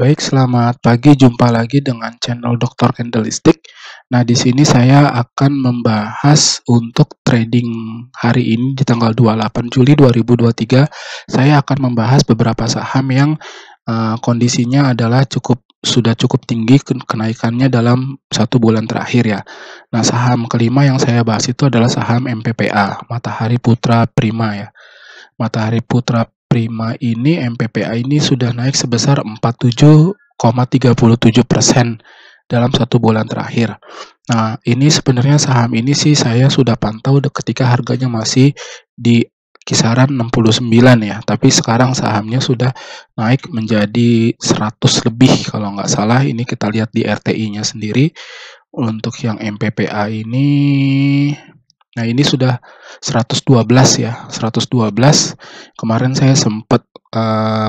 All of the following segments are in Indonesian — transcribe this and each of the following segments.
Baik, selamat pagi. Jumpa lagi dengan channel Dr. Candlestick. Nah, di sini saya akan membahas untuk trading hari ini di tanggal 28 Juli 2023. Saya akan membahas beberapa saham yang kondisinya adalah sudah cukup tinggi kenaikannya dalam 1 bulan terakhir ya. Nah, saham kelima yang saya bahas itu adalah saham MPPA, Matahari Putra Prima ya. Matahari Putra Prima ini, MPPA ini sudah naik sebesar 47,37% dalam 1 bulan terakhir. Nah, ini sebenarnya saham ini sih saya sudah pantau ketika harganya masih di kisaran 69 ya, tapi sekarang sahamnya sudah naik menjadi 100 lebih kalau nggak salah. Ini kita lihat di RTI-nya sendiri. Untuk yang MPPA ini, nah ini sudah 112 ya, 112. Kemarin saya sempat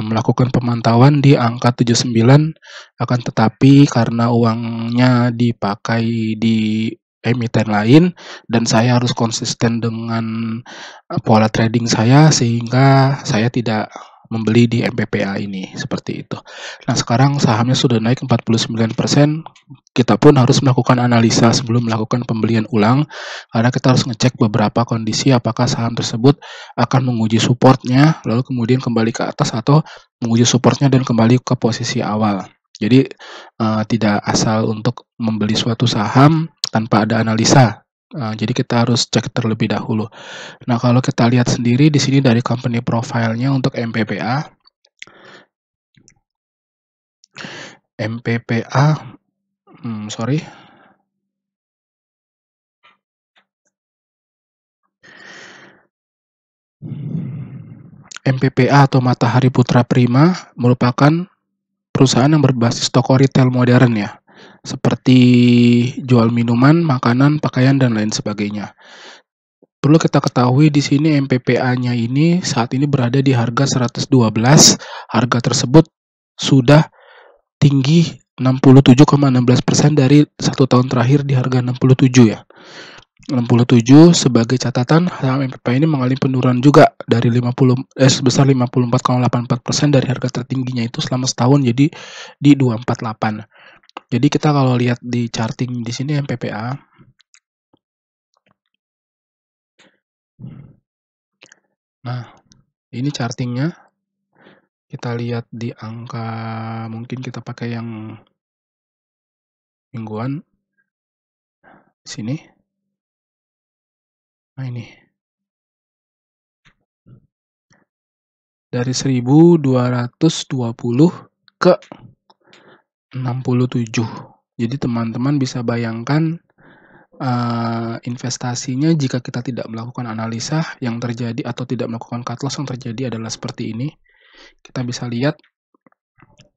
melakukan pemantauan di angka 79, akan tetapi karena uangnya dipakai di emiten lain dan saya harus konsisten dengan pola trading saya, sehingga saya tidak membeli di MPPA ini, seperti itu. Nah, sekarang sahamnya sudah naik 49%. Kita pun harus melakukan analisa sebelum melakukan pembelian ulang, karena kita harus ngecek beberapa kondisi apakah saham tersebut akan menguji supportnya, lalu kemudian kembali ke atas, atau menguji supportnya dan kembali ke posisi awal. Jadi tidak asal untuk membeli suatu saham tanpa ada analisa. Jadi kita harus cek terlebih dahulu. Nah, kalau kita lihat sendiri di sini dari company profile-nya untuk MPPA, sorry. MPPA atau Matahari Putra Prima merupakan perusahaan yang berbasis toko retail modern ya, seperti jual minuman, makanan, pakaian, dan lain sebagainya. Perlu kita ketahui di sini MPPA-nya ini saat ini berada di harga 112. Harga tersebut sudah tinggi 67,16% dari 1 tahun terakhir di harga 67 ya. 67. Sebagai catatan, saham MPPA ini mengalami penurunan juga dari sebesar 54,84% dari harga tertingginya itu selama setahun, jadi di 248. Jadi kita kalau lihat di charting di sini MPPA, nah ini chartingnya, kita lihat di angka, mungkin kita pakai yang mingguan di sini. Nah ini dari 1220 ke 67. Jadi teman-teman bisa bayangkan investasinya jika kita tidak melakukan analisa yang terjadi atau tidak melakukan cut loss, yang terjadi adalah seperti ini. Kita bisa lihat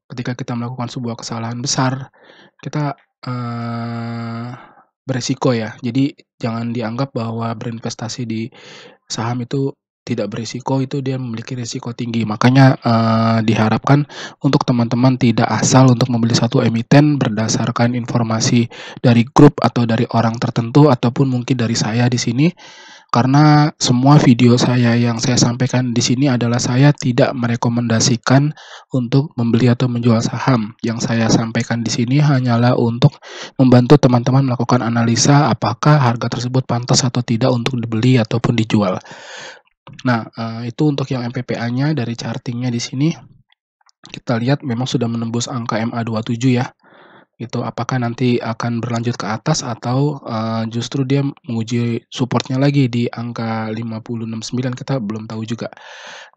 ketika kita melakukan sebuah kesalahan besar, kita beresiko ya. Jadi jangan dianggap bahwa berinvestasi di saham itu tidak berisiko, itu dia memiliki risiko tinggi. Makanya diharapkan untuk teman-teman tidak asal untuk membeli satu emiten berdasarkan informasi dari grup atau dari orang tertentu, ataupun mungkin dari saya di sini. Karena semua video saya yang saya sampaikan di sini adalah saya tidak merekomendasikan untuk membeli atau menjual saham. Yang saya sampaikan di sini hanyalah untuk membantu teman-teman melakukan analisa apakah harga tersebut pantas atau tidak untuk dibeli ataupun dijual. Nah, itu untuk yang MPPA-nya. Dari charting-nya di sini kita lihat memang sudah menembus angka MA27 ya. Itu apakah nanti akan berlanjut ke atas atau justru dia menguji supportnya lagi di angka 50,69, kita belum tahu juga.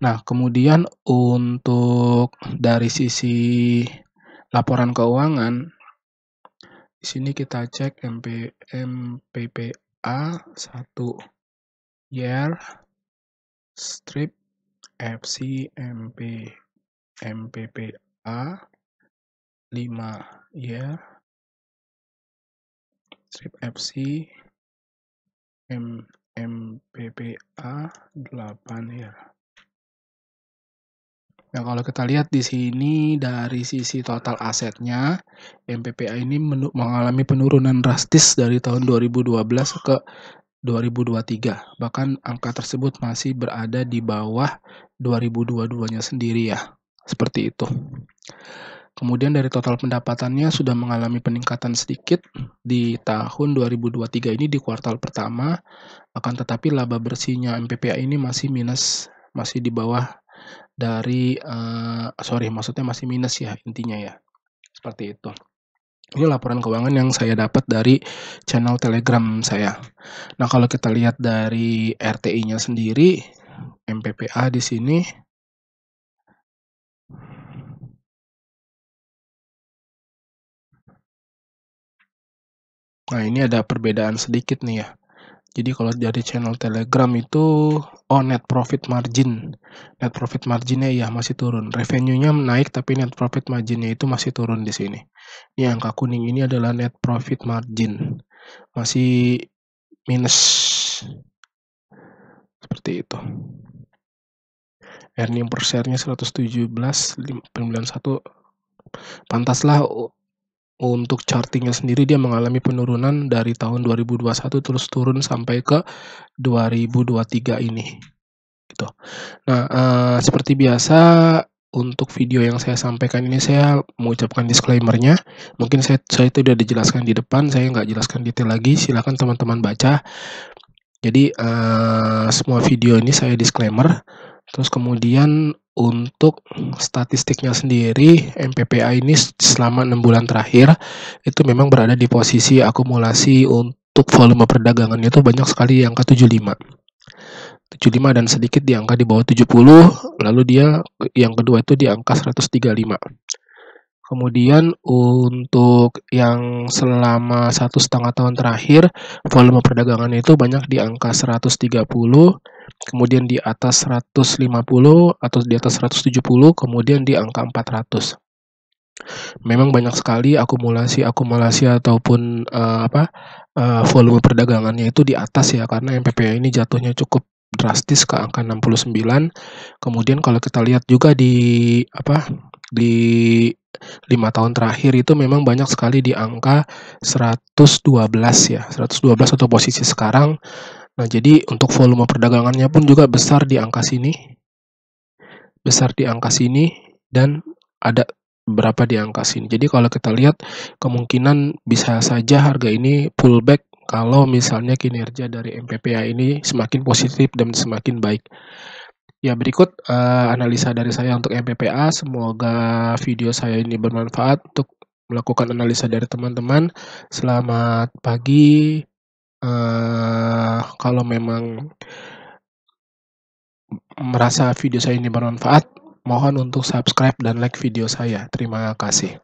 Nah, kemudian untuk dari sisi laporan keuangan, di sini kita cek MPPA 1 year, strip FC MPPA 5 year, strip FC MPPA 8 year. Nah, kalau kita lihat di sini dari sisi total asetnya, MPPA ini mengalami penurunan drastis dari tahun 2012 ke 2023. Bahkan angka tersebut masih berada di bawah 2022-nya sendiri ya. Seperti itu. Kemudian dari total pendapatannya sudah mengalami peningkatan sedikit di tahun 2023 ini di kuartal pertama, akan tetapi laba bersihnya MPPA ini masih minus, masih di bawah dari, maksudnya masih minus ya intinya ya, seperti itu. Ini laporan keuangan yang saya dapat dari channel Telegram saya. Nah, kalau kita lihat dari RTI-nya sendiri, MPPA di sini nah ini ada perbedaan sedikit nih ya. Jadi kalau dari channel Telegram itu, net profit margin. Net profit margin-nya ya masih turun. Revenue-nya naik tapi net profit margin-nya itu masih turun di sini. Ini angka kuning ini adalah net profit margin. Masih minus. Seperti itu. Earning per share-nya 117,91. Pantaslah untuk charting-nya sendiri dia mengalami penurunan dari tahun 2021 terus turun sampai ke 2023 ini, gitu. Nah, seperti biasa untuk video yang saya sampaikan ini saya mengucapkan disclaimer-nya. Mungkin saya itu udah dijelaskan di depan, saya nggak jelaskan detail lagi, silakan teman-teman baca. Jadi, semua video ini saya disclaimer. Terus kemudian untuk statistiknya sendiri, MPPA ini selama 6 bulan terakhir, itu memang berada di posisi akumulasi untuk volume perdagangan itu banyak sekali di angka 75. 75 dan sedikit di angka di bawah 70, lalu dia yang kedua itu di angka 135. Kemudian untuk yang selama 1,5 tahun terakhir, volume perdagangan itu banyak di angka 130, kemudian di atas 150 atau di atas 170, kemudian di angka 400. Memang banyak sekali akumulasi ataupun, volume perdagangannya itu di atas ya, karena MPPA ini jatuhnya cukup drastis ke angka 69. Kemudian kalau kita lihat juga di 5 tahun terakhir itu memang banyak sekali di angka 112 ya, 112 atau posisi sekarang. Nah, jadi untuk volume perdagangannya pun juga besar di angka sini dan ada berapa di angka sini. Jadi kalau kita lihat kemungkinan bisa saja harga ini pullback kalau misalnya kinerja dari MPPA ini semakin positif dan semakin baik. Ya, berikut analisa dari saya untuk MPPA. Semoga video saya ini bermanfaat untuk melakukan analisa dari teman-teman. Selamat pagi. Kalau memang merasa video saya ini bermanfaat, mohon untuk subscribe dan like video saya. Terima kasih.